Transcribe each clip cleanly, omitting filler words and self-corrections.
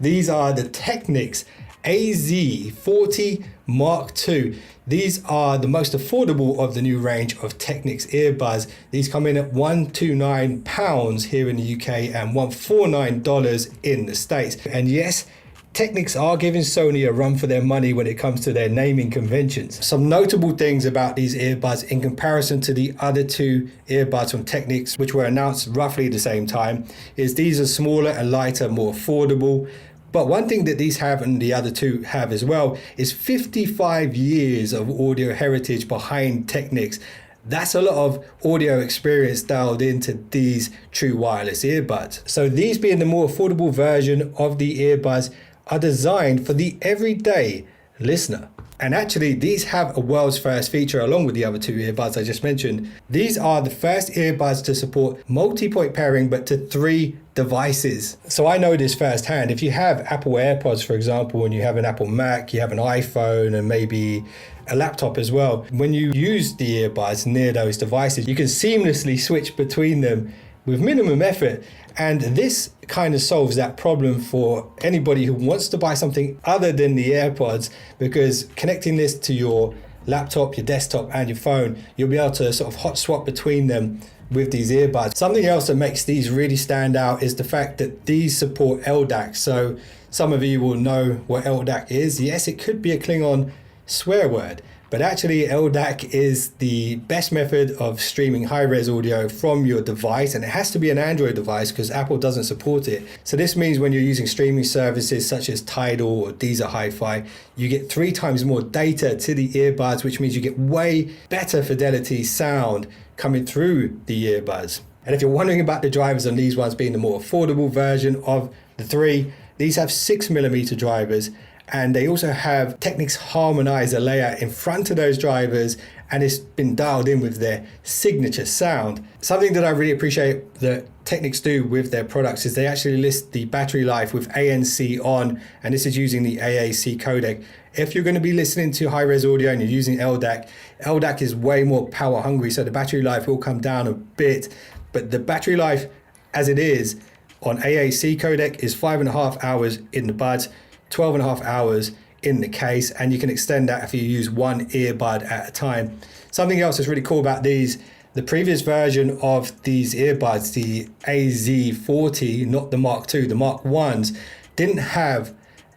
These are the Technics AZ40M2. These are the most affordable of the new range of Technics earbuds. These come in at £129 here in the UK and $149 in the States. And yes, Technics are giving Sony a run for their money when it comes to their naming conventions. Some notable things about these earbuds in comparison to the other two earbuds from Technics, which were announced roughly the same time, is these are smaller and lighter, more affordable. But one thing that these have and the other two have as well is 55 years of audio heritage behind Technics. That's a lot of audio experience dialed into these true wireless earbuds. So these being the more affordable version of the earbuds are designed for the everyday listener. And actually, these have a world's first feature along with the other two earbuds I just mentioned. These are the first earbuds to support multi-point pairing, but to 3 devices. So I know this firsthand. If you have Apple AirPods, for example, and you have an Apple Mac, you have an iPhone, and maybe a laptop as well, when you use the earbuds near those devices, you can seamlessly switch between them with minimum effort. And this kind of solves that problem for anybody who wants to buy something other than the AirPods, because connecting this to your laptop, your desktop and your phone, you'll be able to sort of hot swap between them with these earbuds. Something else that makes these really stand out is the fact that these support LDAC. So some of you will know what LDAC is. Yes, it could be a Klingon swear word, but actually LDAC is the best method of streaming high-res audio from your device, and it has to be an Android device because Apple doesn't support it. So this means when you're using streaming services such as Tidal or Deezer Hi-Fi, you get 3 times more data to the earbuds, which means you get way better fidelity sound coming through the earbuds. And if you're wondering about the drivers on these ones being the more affordable version of the 3, these have 6mm drivers. And they also have Technics Harmonizer layer in front of those drivers, and it's been dialed in with their signature sound. Something that I really appreciate that Technics do with their products is they actually list the battery life with ANC on, and this is using the AAC codec. If you're going to be listening to high-res audio and you're using LDAC, LDAC is way more power hungry, so the battery life will come down a bit. But the battery life as it is on AAC codec is 5.5 hours in the buds, 12.5 hours in the case, and you can extend that if you use one earbud at a time. Something else that's really cool about these, the previous version of these earbuds, the AZ40, not the Mark II, the Mark Is, didn't have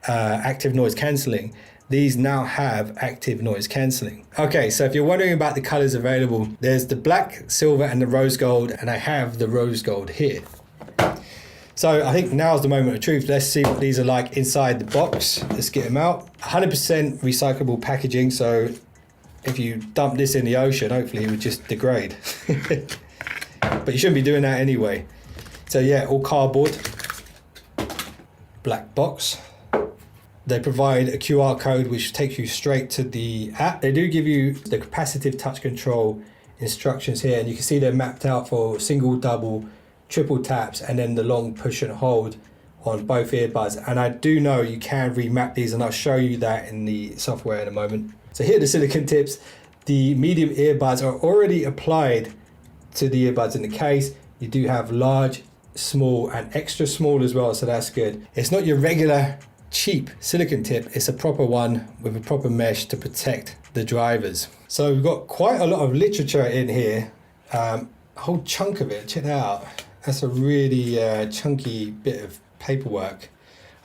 active noise cancelling. These now have active noise cancelling. Okay, so if you're wondering about the colors available, there's the black, silver, and the rose gold, and I have the rose gold here. So I think now's the moment of truth. Let's see what these are like inside the box. Let's get them out. 100% recyclable packaging, so if you dump this in the ocean, hopefully it would just degrade. But you shouldn't be doing that anyway. So yeah, all cardboard. Black box. They provide a QR code which takes you straight to the app. They do give you the capacitive touch control instructions here, and you can see they're mapped out for single, double, triple taps, and then the long push and hold on both earbuds. And I do know you can remap these, and I'll show you that in the software in a moment. So here are the silicone tips. The medium earbuds are already applied to the earbuds in the case. You do have large, small, and extra small as well, so that's good. It's not your regular cheap silicone tip, it's a proper one with a proper mesh to protect the drivers. So we've got quite a lot of literature in here, a whole chunk of it. Check that out. That's a really chunky bit of paperwork.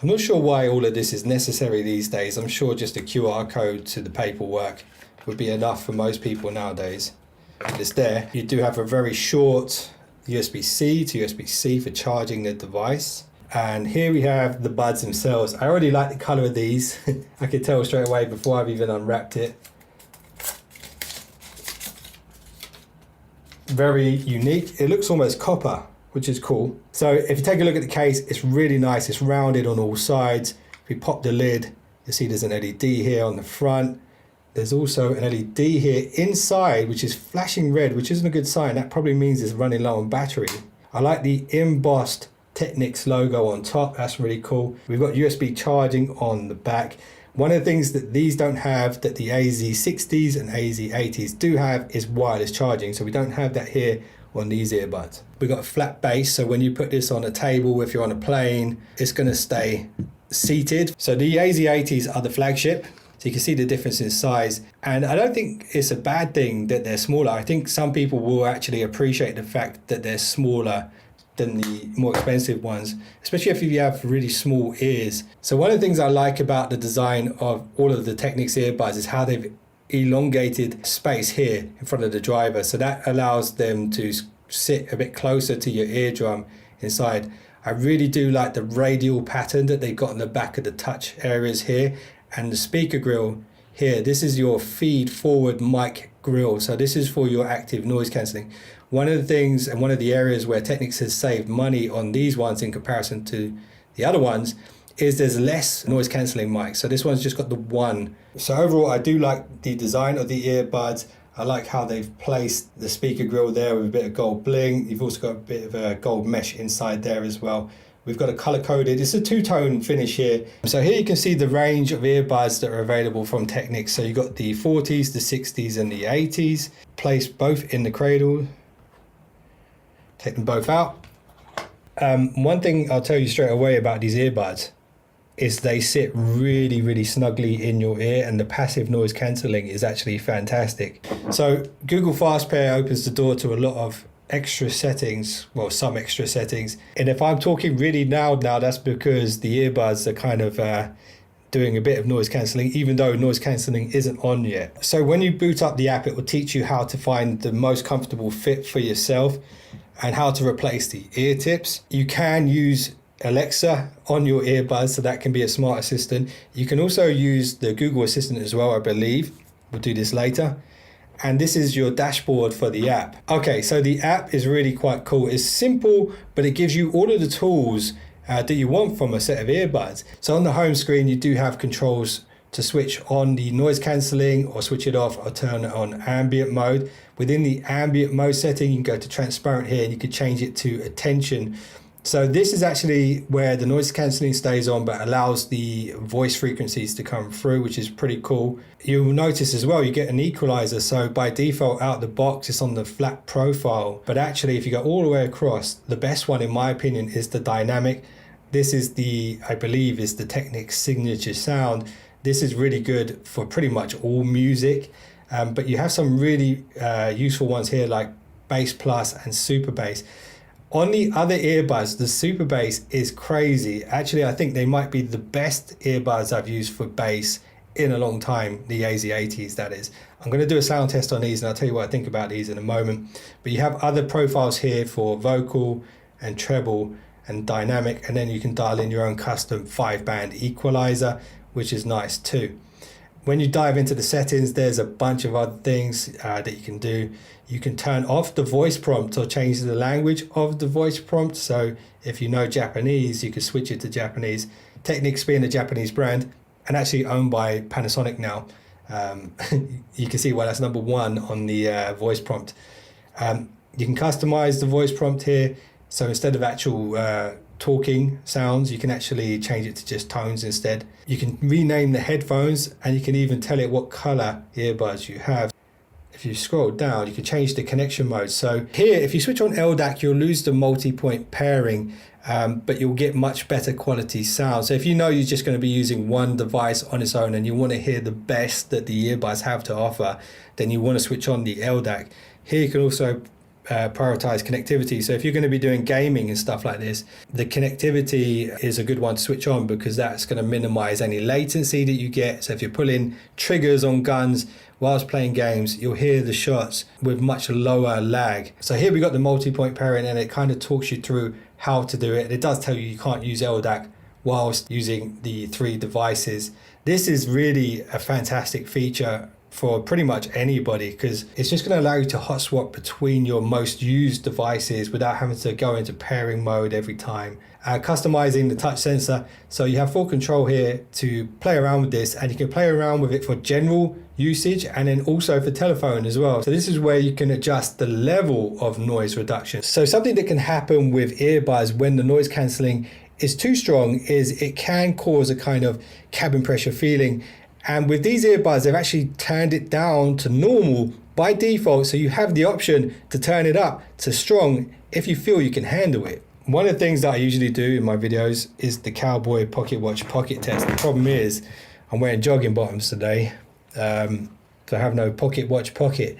I'm not sure why all of this is necessary these days. I'm sure just a QR code to the paperwork would be enough for most people nowadays. It's there. You do have a very short USB-C to USB-C for charging the device. And here we have the buds themselves. I already like the color of these. I could tell straight away before I've even unwrapped it. Very unique. It looks almost copper, which is cool. So if you take a look at the case, it's really nice. It's rounded on all sides. If we pop the lid, you'll see there's an LED here on the front. There's also an LED here inside, which is flashing red, which isn't a good sign. That probably means it's running low on battery. I like the embossed Technics logo on top. That's really cool. We've got USB charging on the back. One of the things that these don't have that the AZ60s and AZ80s do have is wireless charging. So we don't have that here on these earbuds. We've got a flat base, so when you put this on a table, if you're on a plane, it's going to stay seated. So the AZ80s are the flagship. So you can see the difference in size. And I don't think it's a bad thing that they're smaller. I think some people will actually appreciate the fact that they're smaller than the more expensive ones, especially if you have really small ears. So one of the things I like about the design of all of the Technics earbuds is how they've elongated space here in front of the driver. So that allows them to sit a bit closer to your eardrum inside. I really do like the radial pattern that they've got on the back of the touch areas here, and the speaker grill here. This is your feed forward mic grill. So this is for your active noise cancelling. One of the things and one of the areas where Technics has saved money on these ones in comparison to the other ones is there's less noise cancelling mics. So this one's just got the one. So overall, I do like the design of the earbuds. I like how they've placed the speaker grill there with a bit of gold bling. You've also got a bit of a gold mesh inside there as well. We've got a color coded, it's a two-tone finish here. So here you can see the range of earbuds that are available from Technics. So you've got the 40s, the 60s and the 80s, placed both in the cradle. Take them both out. One thing I'll tell you straight away about these earbuds is they sit really, really snugly in your ear, and the passive noise cancelling is actually fantastic. So Google Fast Pair opens the door to a lot of extra settings, well, some extra settings. And if I'm talking really loud now, that's because the earbuds are kind of doing a bit of noise cancelling, even though noise cancelling isn't on yet. So when you boot up the app, it will teach you how to find the most comfortable fit for yourself and how to replace the ear tips. You can use Alexa on your earbuds, so that can be a smart assistant. You can also use the Google Assistant as well, I believe. We'll do this later. And this is your dashboard for the app. Okay, so the app is really quite cool. It's simple, but it gives you all of the tools that you want from a set of earbuds. So on the home screen, you do have controls to switch on the noise cancelling or switch it off or turn it on ambient mode. Within the ambient mode setting, you can go to transparent here and you can change it to attention. So this is actually where the noise cancelling stays on but allows the voice frequencies to come through, which is pretty cool. You'll notice as well you get an equalizer. So by default out the box it's on the flat profile, but actually if you go all the way across, the best one in my opinion is the dynamic. This is the, I believe is the Technics signature sound. This is really good for pretty much all music, but you have some really useful ones here like Bass Plus and Super Bass. On the other earbuds, the Super Bass is crazy. Actually, I think they might be the best earbuds I've used for bass in a long time, the AZ80s that is. I'm going to do a sound test on these and I'll tell you what I think about these in a moment. But you have other profiles here for vocal and treble and dynamic, and then you can dial in your own custom 5-band equalizer, which is nice too. When you dive into the settings, there's a bunch of other things that you can do. You can turn off the voice prompt or change the language of the voice prompt. So if you know Japanese, you can switch it to Japanese. Technics being a Japanese brand and actually owned by Panasonic now. You can see why that's number one on the voice prompt. You can customize the voice prompt here. So instead of actual talking sounds, you can actually change it to just tones instead. You can rename the headphones and you can even tell it what color earbuds you have. If you scroll down, you can change the connection mode. So here, if you switch on LDAC, you'll lose the multi-point pairing, but you'll get much better quality sound. So if you know you're just going to be using one device on its own and you want to hear the best that the earbuds have to offer, then you want to switch on the LDAC. Here you can also prioritize connectivity. So if you're going to be doing gaming and stuff like this, the connectivity is a good one to switch on because that's going to minimize any latency that you get. So if you're pulling triggers on guns whilst playing games, you'll hear the shots with much lower lag. So here we got the multi-point pairing and it kind of talks you through how to do it. It does tell you can't use LDAC whilst using the 3 devices. This is really a fantastic feature for pretty much anybody because it's just going to allow you to hot swap between your most used devices without having to go into pairing mode every time. Customizing the touch sensor, so you have full control here to play around with this, and you can play around with it for general usage and then also for telephone as well. So this is where you can adjust the level of noise reduction. So something that can happen with earbuds when the noise cancelling is too strong is it can cause a kind of cabin pressure feeling. And with these earbuds, they've actually turned it down to normal by default. So you have the option to turn it up to strong if you feel you can handle it. One of the things that I usually do in my videos is the Cowboy Pocket Watch Pocket Test. The problem is I'm wearing jogging bottoms today, so I have no Pocket Watch Pocket.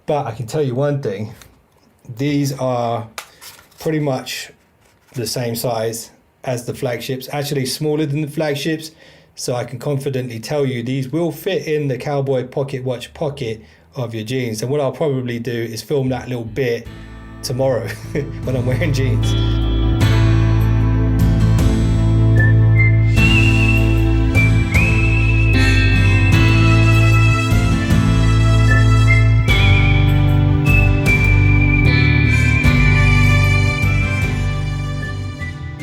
But I can tell you one thing, these are pretty much the same size as the flagships, actually smaller than the flagships. So I can confidently tell you these will fit in the Cowboy Pocket Watch Pocket of your jeans. And what I'll probably do is film that little bit tomorrow when I'm wearing jeans.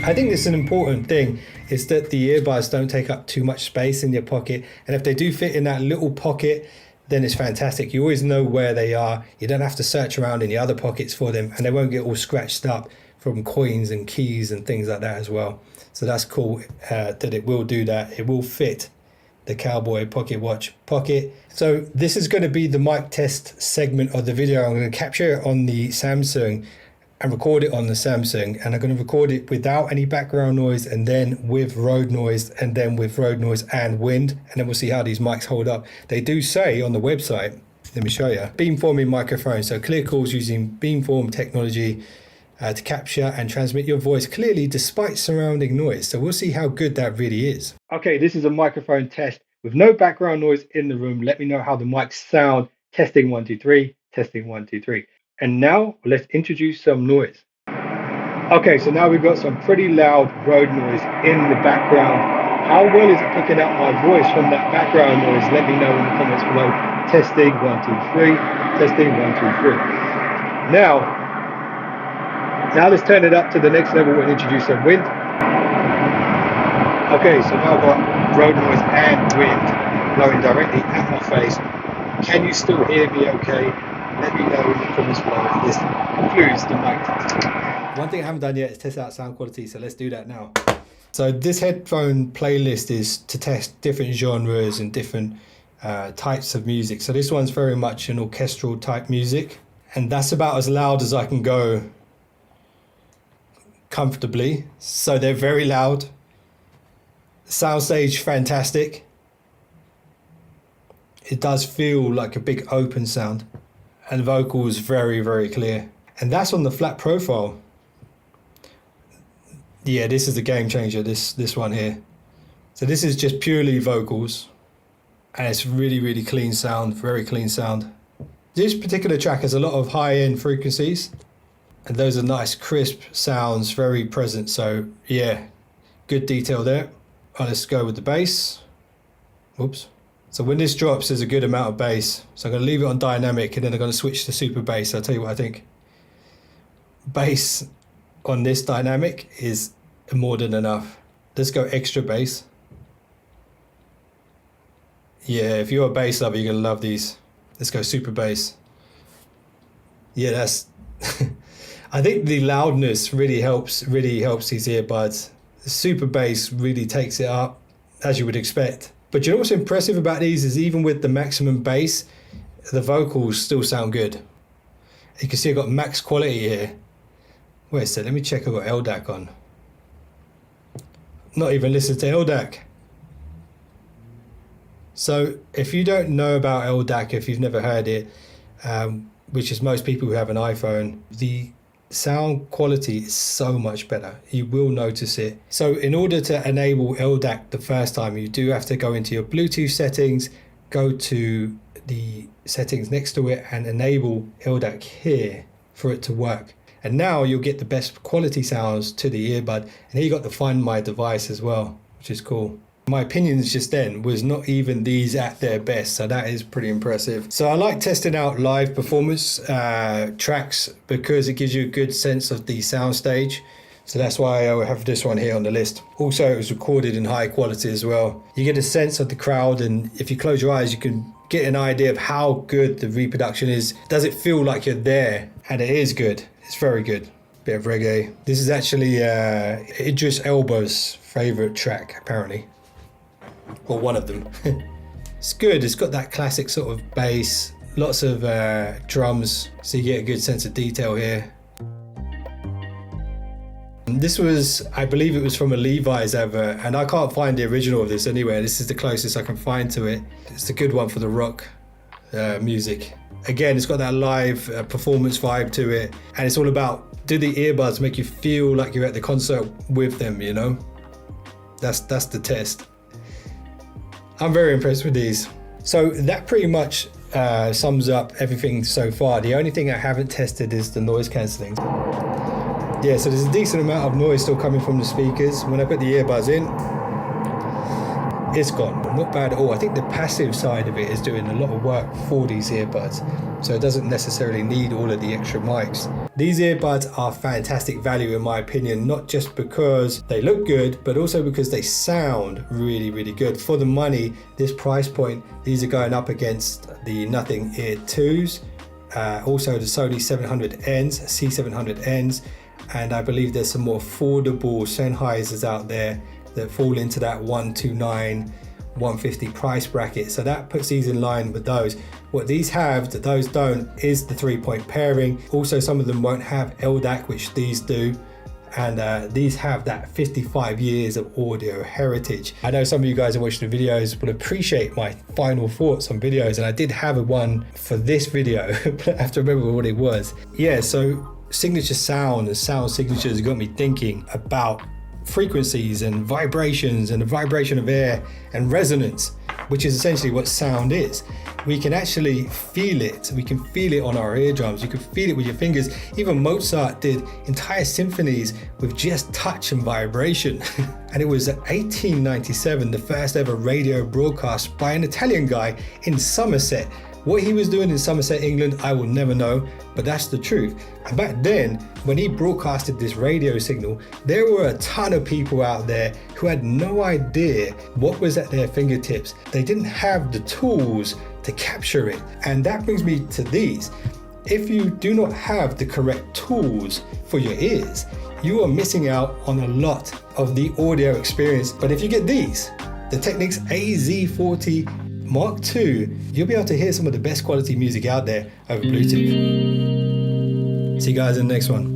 I think this is an important thing, is that the earbuds don't take up too much space in your pocket. And if they do fit in that little pocket, then it's fantastic. You always know where they are. You don't have to search around in the other pockets for them, and they won't get all scratched up from coins and keys and things like that as well. So that's cool that it will do that. It will fit the Cowboy Pocket Watch Pocket. So this is going to be the mic test segment of the video. I'm going to capture it on the Samsung and record it on the Samsung, and I'm going to record it without any background noise, and then with road noise, and then with road noise and wind, and then we'll see how these mics hold up. They do say on the website, let me show you, beamforming microphone, so clear calls using beamform technology to capture and transmit your voice clearly despite surrounding noise. So we'll see how good that really is. Okay, this is a microphone test with no background noise in the room. Let me know how the mics sound. Testing 1 2 3, testing 1 2 3. And now let's introduce some noise. Okay, so now we've got some pretty loud road noise in the background. How well is it picking up my voice from that background noise? Let me know in the comments below. Testing 1 2 3, testing 1 2 3. Now let's turn it up to the next level and introduce some wind. Okay, so now I've got road noise and wind blowing directly at my face. Can you still hear me okay? Let me know in the comments below if this concludes the mic test. One thing I haven't done yet is test out sound quality, so let's do that now. So this headphone playlist is to test different genres and different types of music. So this one's very much an orchestral type music, and that's about as loud as I can go comfortably. So they're very loud. Soundstage fantastic. It does feel like a big open sound. And vocals very, very clear. And that's on the flat profile. Yeah, this is the game changer, this one here. So this is just purely vocals. And it's really, really clean sound, very clean sound. This particular track has a lot of high-end frequencies. And those are nice, crisp sounds, very present. So yeah, good detail there. Right, let's go with the bass. Oops. So when this drops, there's a good amount of bass. So I'm going to leave it on dynamic, and then I'm going to switch to super bass. I'll tell you what I think. Bass on this dynamic is more than enough. Let's go extra bass. Yeah, if you're a bass lover, you're going to love these. Let's go super bass. Yeah, that's... I think the loudness really helps these earbuds. The super bass really takes it up, as you would expect. But you know what's impressive about these is even with the maximum bass, the vocals still sound good. You can see I've got max quality here. Wait a sec, let me check I've got LDAC on. Not even listen to LDAC. So if you don't know about LDAC, if you've never heard it, which is most people who have an iPhone, the sound quality is so much better. You will notice it. So in order to enable LDAC the first time, you do have to go into your Bluetooth settings, go to the settings next to it and enable LDAC here for it to work. And now you'll get the best quality sounds to the earbud. And here you got the Find My Device as well, which is cool. My opinions just then was not even these at their best, so that is pretty impressive. So I like testing out live performance tracks because it gives you a good sense of the sound stage. So that's why I have this one here on the list. Also, it was recorded in high quality as well. You get a sense of the crowd, and if you close your eyes, you can get an idea of how good the reproduction is. Does it feel like you're there? And it is good. It's very good. Bit of reggae. This is actually Idris Elba's favorite track, apparently. Or one of them. It's good. It's got that classic sort of bass, lots of drums, so you get a good sense of detail here. And This was, I believe it was from a Levi's advert, and I can't find the original of this anywhere. This is the closest I can find to it. It's a good one for the rock music. Again, it's got that live performance vibe to it, and it's all about, do the earbuds make you feel like you're at the concert with them, you know? That's the test. I'm very impressed with these. So that pretty much sums up everything so far. The only thing I haven't tested is the noise cancelling. Yeah, so there's a decent amount of noise still coming from the speakers. When I put the earbuds in, it's gone. Not bad at all. I think the passive side of it is doing a lot of work for these earbuds, so it doesn't necessarily need all of the extra mics. These earbuds are fantastic value in my opinion, not just because they look good, but also because they sound really, really good. For the money, this price point, these are going up against the Nothing Ear 2s, also the Sony 700Ns, C700Ns, and I believe there's some more affordable Sennheisers out there that fall into that 129, 150 price bracket. So that puts these in line with those. What these have that those don't is the 3-point pairing. Also, some of them won't have LDAC, which these do. And these have that 55 years of audio heritage. I know some of you guys who watch the videos will appreciate my final thoughts on videos, and I did have one for this video, but I have to remember what it was. Yeah, so signature sound and sound signatures got me thinking about frequencies and vibrations and the vibration of air and resonance, which is essentially what sound is. We can actually feel it. We can feel it on our eardrums. You can feel it with your fingers. Even Mozart did entire symphonies with just touch and vibration. And it was 1897, the first ever radio broadcast by an Italian guy in Somerset. What he was doing in Somerset, England, I will never know, but that's the truth. And back then, when he broadcasted this radio signal, there were a ton of people out there who had no idea what was at their fingertips. They didn't have the tools to capture it. And that brings me to these. If you do not have the correct tools for your ears, you are missing out on a lot of the audio experience. But if you get these, the Technics AZ40M2, you'll be able to hear some of the best quality music out there over Bluetooth. See you guys in the next one.